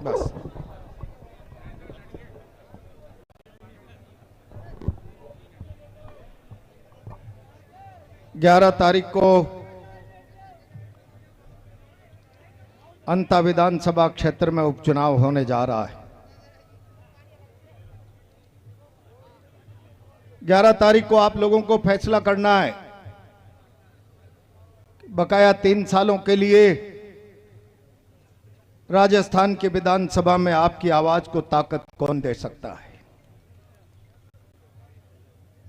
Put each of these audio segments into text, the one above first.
बस 11 तारीख को अंता विधानसभा क्षेत्र में उपचुनाव होने जा रहा है। 11 तारीख को आप लोगों को फैसला करना है बकाया 3 सालों के लिए राजस्थान की विधानसभा में आपकी आवाज को ताकत कौन दे सकता है।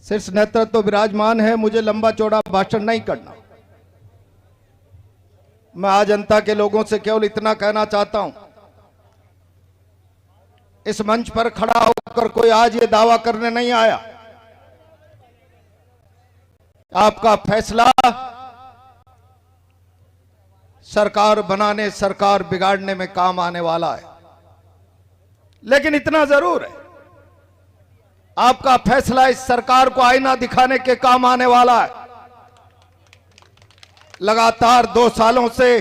शीर्ष नेतृत्व तो विराजमान है, मुझे लंबा चौड़ा भाषण नहीं करना। मैं आज जनता के लोगों से केवल इतना कहना चाहता हूं, इस मंच पर खड़ा होकर कोई आज ये दावा करने नहीं आया। आपका फैसला सरकार बनाने, सरकार बिगाड़ने में काम आने वाला है, लेकिन इतना जरूर है, आपका फैसला इस सरकार को आईना दिखाने के काम आने वाला है। लगातार 2 सालों से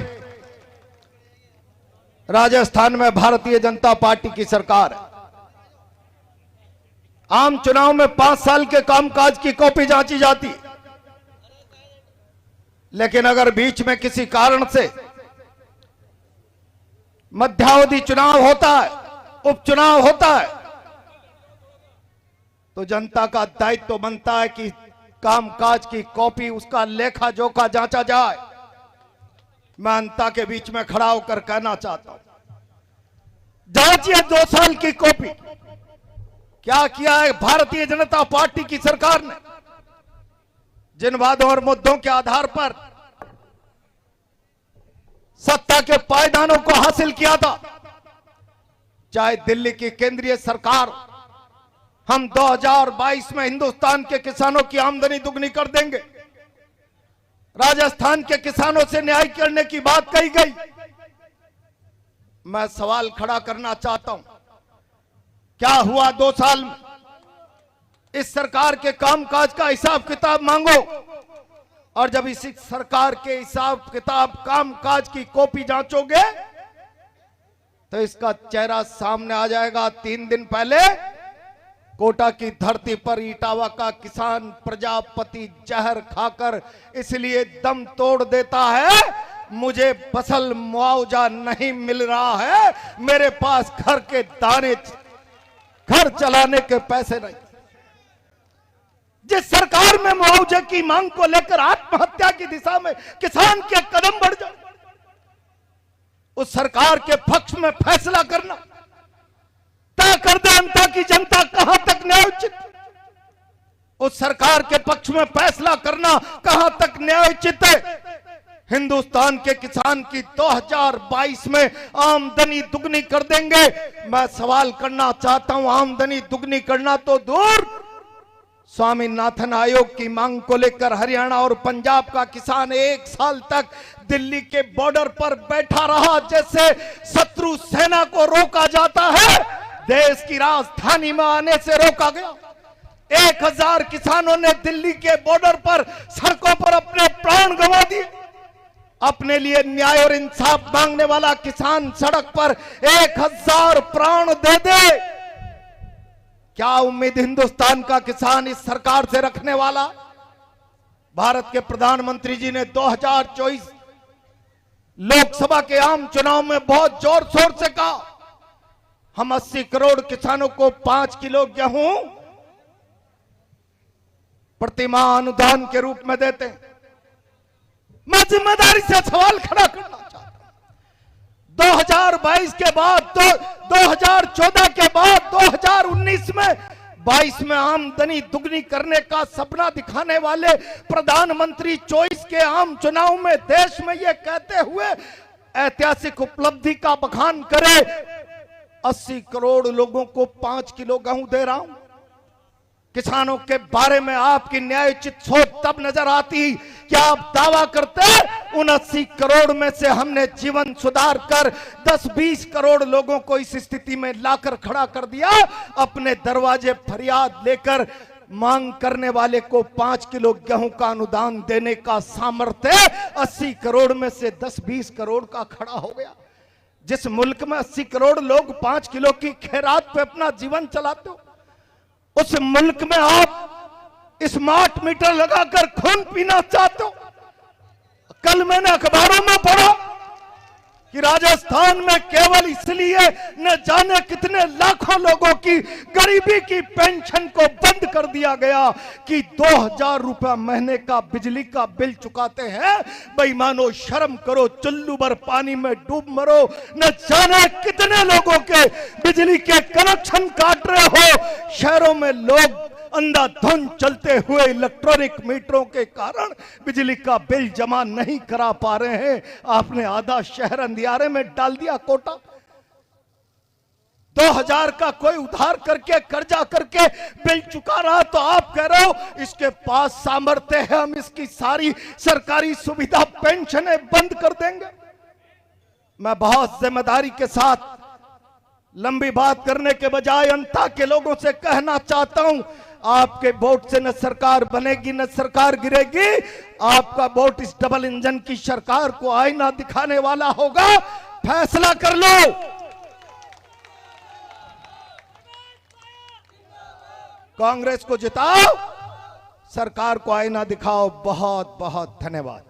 राजस्थान में भारतीय जनता पार्टी की सरकार है। आम चुनाव में 5 साल के कामकाज की कॉपी जांची जाती है, लेकिन अगर बीच में किसी कारण से मध्यावधि चुनाव होता है, उपचुनाव होता है, तो जनता का दायित्व बनता है कि कामकाज की कॉपी, उसका लेखा जोखा जांचा जाए। मैं जनता के बीच में खड़ा होकर कहना चाहता हूं, जांचिए 2 साल की कॉपी। क्या किया है भारतीय जनता पार्टी की सरकार ने, जिन वादों और मुद्दों के आधार पर सत्ता के पायदानों को हासिल किया था। चाहे दिल्ली की केंद्रीय सरकार, हम 2022 में हिंदुस्तान के किसानों की आमदनी दुगनी कर देंगे, राजस्थान के किसानों से न्याय करने की बात कही गई। मैं सवाल खड़ा करना चाहता हूं, क्या हुआ 2 साल में? इस सरकार के कामकाज का हिसाब किताब मांगो, और जब इसी सरकार के हिसाब किताब कामकाज की कॉपी जांचोगे तो इसका चेहरा सामने आ जाएगा। 3 दिन पहले कोटा की धरती पर इटावा का किसान प्रजापति जहर खाकर इसलिए दम तोड़ देता है, मुझे फसल मुआवजा नहीं मिल रहा है, मेरे पास घर के दाने, घर चलाने के पैसे नहीं। जिस सरकार में मुआवजे की मांग को लेकर आत्महत्या की दिशा में किसान के कदम बढ़ जाए, उस सरकार के पक्ष में फैसला करना तय कर दे जनता की जनता कहां तक न्यायोचित, उस सरकार के पक्ष में फैसला करना कहां तक न्यायोचित है। हिंदुस्तान के किसान की 2022 में आमदनी दुगनी कर देंगे। मैं सवाल करना चाहता हूं, आमदनी दुगनी करना तो दूर, स्वामीनाथन आयोग की मांग को लेकर हरियाणा और पंजाब का किसान 1 साल तक दिल्ली के बॉर्डर पर बैठा रहा, जैसे शत्रु सेना को रोका जाता है, देश की राजधानी में आने से रोका गया। 1000 किसानों ने दिल्ली के बॉर्डर पर सड़कों पर अपने प्राण गंवा दिए। अपने लिए न्याय और इंसाफ मांगने वाला किसान सड़क पर 1000 प्राण दे दे। क्या उम्मीद हिंदुस्तान का किसान इस सरकार से रखने वाला? भारत के प्रधानमंत्री जी ने 2024 लोकसभा के आम चुनाव में बहुत जोर शोर से कहा, हम 80 करोड़ किसानों को 5 किलो गेहूं प्रतिमाह अनुदान के रूप में देते हैं। मैं जिम्मेदारी से सवाल खड़ा करना चाहता हूं, 2022 के बाद, 2014 के बाद 2019 में 22 में आमदनी दुगनी करने का सपना दिखाने वाले प्रधानमंत्री 24 के आम चुनाव में देश में यह कहते हुए ऐतिहासिक उपलब्धि का बखान करे, 80 करोड़ लोगों को 5 किलो गेहूं दे रहा हूं। किसानों के बारे में आपकी न्यायोचित सोच तब नजर आती कि आप दावा करते उन 80 करोड़ में से हमने जीवन सुधार कर 10-20 करोड़ लोगों को इस स्थिति में लाकर खड़ा कर दिया। अपने दरवाजे फरियाद लेकर मांग करने वाले को 5 किलो गेहूं का अनुदान देने का सामर्थ्य 80 करोड़ में से 10-20 करोड़ का खड़ा हो गया। जिस मुल्क में 80 करोड़ लोग 5 किलो की खैरात पे अपना जीवन चलाते हो, उस मुल्क में आप स्मार्ट मीटर लगाकर खून पीना चाहते हो। कल मैंने अखबारों में पढ़ा कि राजस्थान में केवल इसलिए न जाने कितने लाखों लोगों की गरीबी की पेंशन को बंद कर दिया गया कि 2000 रुपया महीने का बिजली का बिल चुकाते हैं। बेईमानो, शर्म करो, चुल्लू भर पानी में डूब मरो। न जाने कितने लोगों के बिजली के कनेक्शन काट रहे हो। शहरों में लोग अंधाधुंध चलते हुए इलेक्ट्रॉनिक मीटरों के कारण बिजली का बिल जमा नहीं करा पा रहे हैं। आपने आधा शहर अंधियारे में डाल दिया कोटा। 2000 का कोई उधार करके कर्जा करके बिल चुका रहा, तो आप कह रहे हो इसके पास सामर्थ्य है, हम इसकी सारी सरकारी सुविधा पेंशनें बंद कर देंगे। मैं बहुत जिम्मेदारी के साथ लंबी बात करने के बजाय अंता के लोगों से कहना चाहता हूं, आपके वोट से न सरकार बनेगी न सरकार गिरेगी। आपका वोट इस डबल इंजन की सरकार को आईना दिखाने वाला होगा। फैसला कर लो। कांग्रेस को जिताओ, सरकार को आईना दिखाओ। बहुत बहुत धन्यवाद।